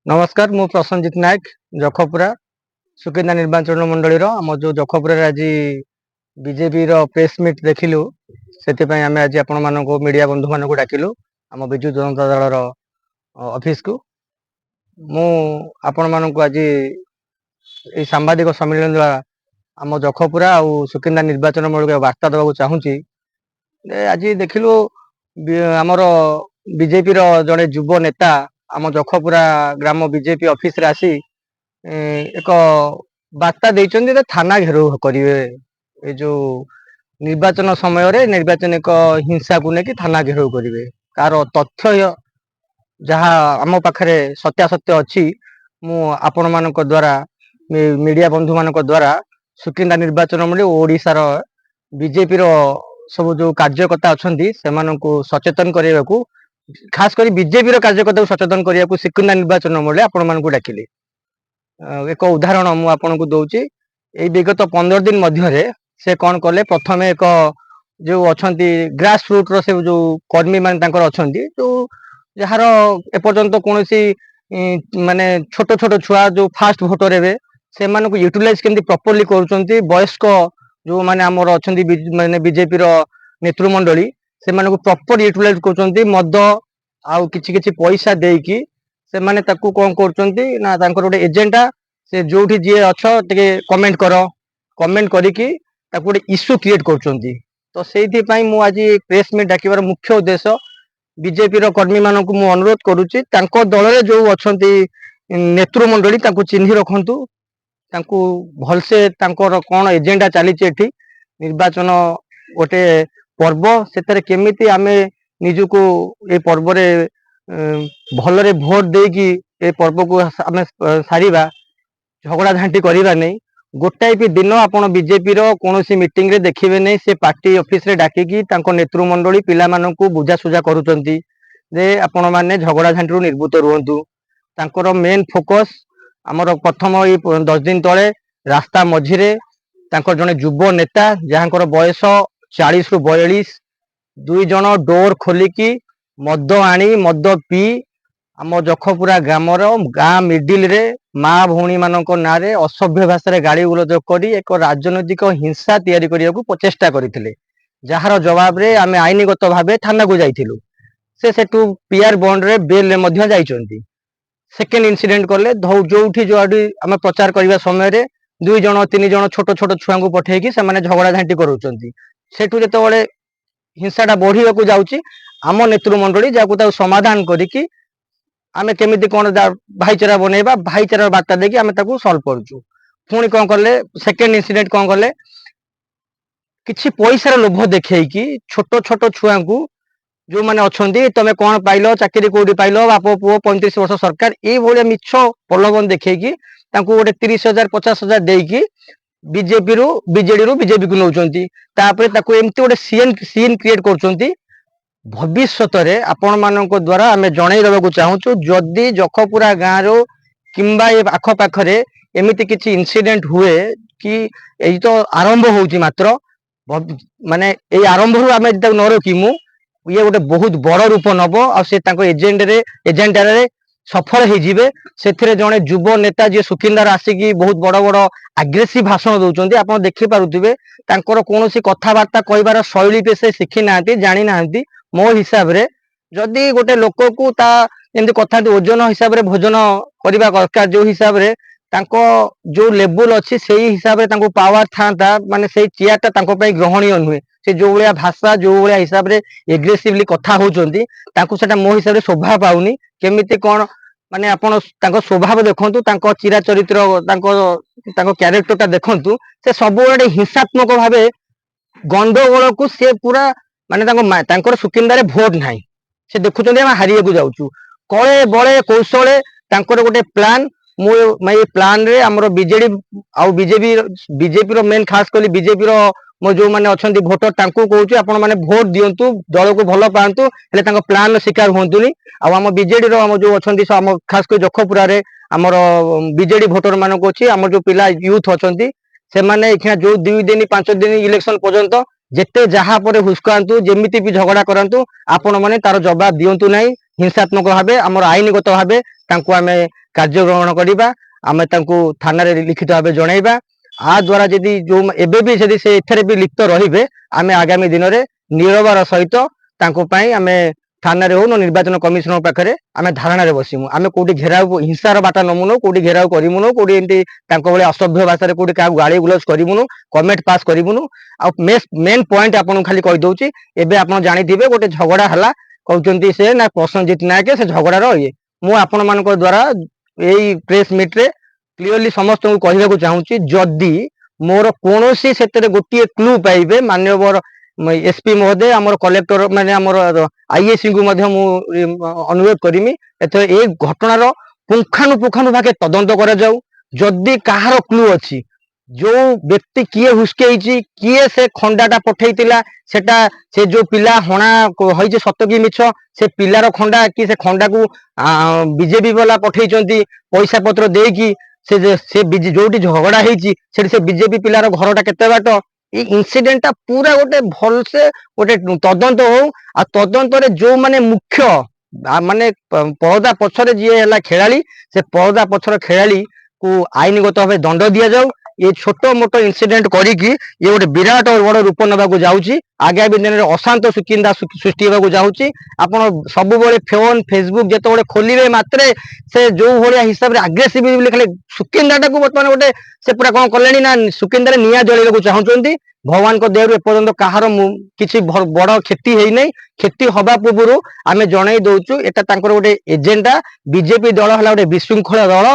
नमस्कार मु प्रसन्नजित नायक जखपुरा सुकिंदा निर्वाचन मंडली आम जो जखपुर आज बीजेपी प्रेस मीट देखिलु से आम आज आपण मान मीडिया बंधु मान डाकिलु आम विजु जनता दल ऑफिस को मु आपण मान आज सांबादिक सम्मेलन द्वारा आम जखपुरा और सुकिंदा निर्वाचन मंडल वार्ता देवाक चाहूँगी। आज देखिलु आमर बीजेपी जड़े युव नेता आम जखपुरा ग्राम बीजेपी ऑफिस रे आसी एक वार्ता देइचंदी थाना घेराव करेंगे जो निर्वाचन समय रे निर्वाचनिक हिंसा को लेकिन थाना घेराव करेंगे कार तथ्य जहाँ आम पाखे सत्यासत्य अच्छी मु आपण मान द्वारा मीडिया बंधु मान द्वारा सुकिंदा निर्वाचन मंडली ओडिशार बीजेपी सब जो कार्यकर्ता अच्छा से सचेतन करने को खास कर बीजेपी कार्यकर्ता सचेतन करने को सुकिंदा निर्वाचन मंडली आपण मान डाकिले। एक उदाहरण मुझे दौची विगत 15 दिन मध्य से कौन कले प्रथम एक जो अच्छा ग्रास रूट रो से जो कर्मी मान अच्छा जो जार एपर्यंत कौन माने छोट छोट छुआ जो फास्ट भोटर एवं से यूटिलाइज केमती प्रॉपर्ली करुँच वयस्क जो माने आमर अच्छा माने बीजेपी नेतृमंडली से प्रॉपर यूटिलाइज कर मद आउ किछि पैसा देकी से माने ताकू कौन कर गोटे एजेंडा से जो जी अच्छ कमेंट कर कमेंट करिकी गोटे इश्यू क्रिएट कर तो से आज प्रेस मीट डाकिबार मुख्य उद्देश्य बीजेपी कर्मी मान को अनुरोध करुच्ची दल जो अच्छा नेतृमंडली चिन्ह रखु भलसे कौन एजेंडा चली निर्वाचन गोटे पर्व से केमिति आमे निजुको ये पर्व रे भलरे भोट देकी ए पर्व को आमे सारिबा झगड़ा झांटी करिबा नहीं गोटाए भी दिन आपण बीजेपी कौन मीटिंग रे देखिबे नहीं से पार्टी ऑफिस रे डाकिकी नेतृमंडली पिला मानकू बुझासुझा करूचंती जे आपण माने झगड़ा झांटी निर्भूत रुहंतु तांकर मेन फोकस आमर प्रथम 10 दिन तले रास्ता मझिरे जड़े युव नेता जहाँकर बयस 40 रु 42 दुई जन डोर खोलिकी मद आनी मद पी आम जखपुरा ग्रामर गाँ मिडिल रे माँ भौणी मानक ना रे असभ्य भाषा गाड़ी गुलज कर एक राजनैतिक हिंसा तैयारी करने को प्रचेष्टा करते जार जवाब रे आमे आईनगत भाव थाना को जाइलु से सेठू पीआर बॉन्ड रे बेल रे जाइछंती। सेकेंड इनसीडेंट कले जो आम प्रचार करने समय रे 2 जन 3 जन छोट छोट छुआ को पठेकी से झगड़ा झांटी करूचंती सेठू जेतेबेले हिंसाटा बढ़िया को जाउची आम नेतृमंडली जहाँ समाधान करिकी आमे केमिति कोन भाईचारा बनेबा भाईचारा बार्ता देकी आमे ताकू सॉल्व करछु। पुणी कौन कले सेकेंड इनसीडेंट कौन कले किछि पैसार लोभ देखैकी छोट छोट छुआ को जो मैंने अच्छा तुम कौन पाइल चाकरी कौटी पाइल बाप पुओ 35 वर्ष सरकार ये मिछ प्रलोभन देखी गोटे 30,000 50,000 देकी बीजेपी रु बीजेडी रु बीजेपी को नौचंती एमती गोटे सीन क्रिएट कर भविष्य रे आपण मानक द्वारा आम जन देवाक चाहूँ जदि जखपुरा गाँव रो किंबा ये आख पाखरे एमती किसी इनसीडेंट हुए कि यही तो आरंभ होउची मात्र माने ये आरंभ रु आम न रखीमु ये गोटे बहुत बड़ रूप नब एजेंडा रे सफल होजिबे से जड़े युव नेता जी सुकिंदार आसिकी बहुत बड़ बड़ आग्रेसिव भाषण दौरान आप देखी पारुथिबे कौन कथबार्ता कहबार शैली पे से शिखी ना जानी ना मो हिसाब रे जदि गोटे लोक को जमी कथा ओजन हिसाब रे भोजन करने दरकार जो हिसाब रे जो लेवल अच्छी से हिसाब से पावर था माने से चेयरटा ग्रहणीय नुहे से जो भाया भाषा जो भाया हिसाब से एग्रेसिवली कथा होउचंती मो हिसाब से शोभा पाउनी केमिति कौन माने आपण स्वभाव देखु चिरा चरित्र क्यारेक्टरटा देखु से सब हिंसात्मक भाव गंडगोल को सी पूरा माने सुकिंदारे भोट ना से देखुं हारिया को जाऊँ कले बड़े कौशले गोटे प्लान ये प्लान रे हमरो बीजेडी आउ बीजेपी रो मेन खास कर बीजेपी रो मो जो माने अच्छा भोटर तांको कहूँ आपण माने भोट दियंतु दल को भल पांतु हेले तांको प्लान रो शिकार होंतुनी आम बीजेडी रो हम जो अच्छा आम खास कर जखपुरा रे हमर बीजेडी भोटर मानक अच्छी आम जो पिला यूथ अच्छा से माने जो 2 दिन 5 दिन इलेक्शन पर्यंत ଯେତେ ଯାହା ପରେ ହୁସ୍କାନ୍ତୁ ଯେମିତି ବି ଝଗଡ଼ା କରନ୍ତୁ ଆପଣ ମାନେ ତାର ଜବାବ ଦିଅନ୍ତୁ ନାହିଁ। ହିଂସାତ୍ମକ ଭାବେ ଆମର ଆଇନଗତ ଭାବେ ତାଙ୍କୁ ଆମେ କାର୍ଯ୍ୟ ଗ୍ରହଣ କରିବା। ଆମେ ତାଙ୍କୁ ଥାନାରେ ଲିଖିତ ଭାବେ ଜଣାଇବା। ଆ ଦ୍ୱାରା ଯଦି ଯୋଉ ଏବେ ବି ଯଦି ସେ ଏଥିରେ ବି ଲିପ୍ତ ରହିବେ ଆମେ ଆଗାମୀ ଦିନରେ ନିରବର ସହିତ ତାଙ୍କ ପାଇଁ ଆମେ ଥାନାରେ ହଉ ନିର୍ବାଚନ କମିଶନର ପାଖରେ ଆମେ ଧାରଣାରେ ବସିମୁ। ଆମେ କୋଉଠି ଘେରାଉ ହିଂସାର ବାଟ ନମୁନୁ, କୋଉଠି ଘେରାଉ କରିବୁନୁ, କୋଉଠି ଏମିତି ତାଙ୍କ ଭଳି ଅସଭ୍ୟ ଭାଷାରେ କୋଉଠି କାହାକୁ ଗାଳି ଗୁଲଜ କରିବୁନୁ, କମେଣ୍ଟ ପାସ୍ କରିବୁନୁ। ଆଉ ମେନ୍ ପଏଣ୍ଟ ଆପଣଙ୍କୁ ଖାଲି କହିଦଉଛି, ଏବେ ଆପଣ ଜାଣିଥିବେ ଗୋଟେ ଝଗଡ଼ା ହେଲା, କହୁଛନ୍ତି ସେ ନା ପ୍ରସଞ୍ଜିତ ନାୟକ ସେ ଝଗଡ଼ାର ଇଏ। ମୁଁ ଆପଣମାନଙ୍କ ଦ୍ୱାରା ଏଇ ପ୍ରେସ୍ ମିଟ ରେ କ୍ଲିୟରଲି ସମସ୍ତଙ୍କୁ କହିବାକୁ ଚାହୁଁଛି, ଯଦି ମୋର କୌଣସି ସେଥିରେ ଗୋଟିଏ କ୍ଲୁ ପାଇବେ ମାନ୍ୟବର ଏସପି ମହୋଦୟ ଆମର କଲେକ୍ଟର ମାନେ ଆମର ଆଇଏସି ଙ୍କୁ ମଧ୍ୟ ମୁଁ ଅନୁରୋଧ କରିମି ଏଥର ଏଇ ଘଟଣାର ପୁଙ୍ଖାନୁପୁଙ୍ଖାନୁ ତଦନ୍ତ କରାଯାଉ। ଯଦି କାହାର କ୍ଲୁ ଅଛି, ଯୋଉ ବ୍ୟକ୍ତି କିଏ ହୁସ୍କେଇଛି, କିଏ ସେ ଖଣ୍ଡାଟା ପଠେଇଥିଲା, ସେଟା ସେ ଯୋଉ ପିଲା ହଣା ହେଇଛି ସତ କି ମିଛ, ସେ ପିଲାର ଖଣ୍ଡା କି ସେ ଖଣ୍ଡାକୁ ବିଜେପି ବାଲା ପଠେଇଛନ୍ତି ପଇସା ପତ୍ର ଦେଇକି, ସେ ଯୋଉଠି ଝଗଡ଼ା ହେଇଛି ସେଠି ସେ ବିଜେପି ପିଲାର ଘରଟା କେତେ ବାଟ, ଏଇ ଇନସିଡେଣ୍ଟ ଟା ପୁରା ଗୋଟେ ଭଲସେ ଗୋଟେ ତଦନ୍ତ ହଉ। ଆଉ ତଦନ୍ତରେ ଯୋଉମାନେ ମୁଖ୍ୟ ମାନେ ପରଦା ପଛରେ ଯିଏ ହେଲା ଖେଳାଳି, ସେ ପରଦା ପଛର ଖେଳାଳି କୁ ଆଇନଗତ ଭାବେ ଦଣ୍ଡ ଦିଆଯାଉ। ଏ ଛୋଟ ମୋଟ ଇନସିଡେଣ୍ଟ କରିକି ଇଏ ଗୋଟେ ବିରାଟ ବଡ ରୂପ ନେବାକୁ ଯାଉଛି। ଆଗାମୀ ଦିନରେ ଅଶାନ୍ତ ସୁକିନ୍ଦା ସୃଷ୍ଟି ହେବାକୁ ଯାଉଛି। ଆପଣ ସବୁବେଳେ ଫୋନ ଫେସବୁକ ଯେତେବେଳେ ଖୋଲିବେ ମାତ୍ରେ ସେ ଯୋଉ ଭଳିଆ ହିସାବରେ ଆଗ୍ରେସିଭ ଖାଲି ସୁକିନ୍ଦାଟାକୁ ବର୍ତ୍ତମାନ ଗୋଟେ ସେ ପୁରା କଣ କଲେଣି ନା ସୁକିନ୍ଦାରେ ନିଆଁ ଜଳେଇବାକୁ ଚାହୁଁଛନ୍ତି। ଭଗବାନଙ୍କ ଦୟାରୁ ଏପର୍ଯ୍ୟନ୍ତ କାହାର କିଛି ବଡ କ୍ଷତି ହେଇନାହିଁ। କ୍ଷତି ହବା ପୂର୍ବରୁ ଆମେ ଜଣେଇ ଦଉଛୁ ଏଟା ତାଙ୍କର ଗୋଟେ ଏଜେଣ୍ଡା। ବିଜେପି ଦଳ ହେଲା ଗୋଟେ ବିଶୃଙ୍ଖଳ ଦଳ।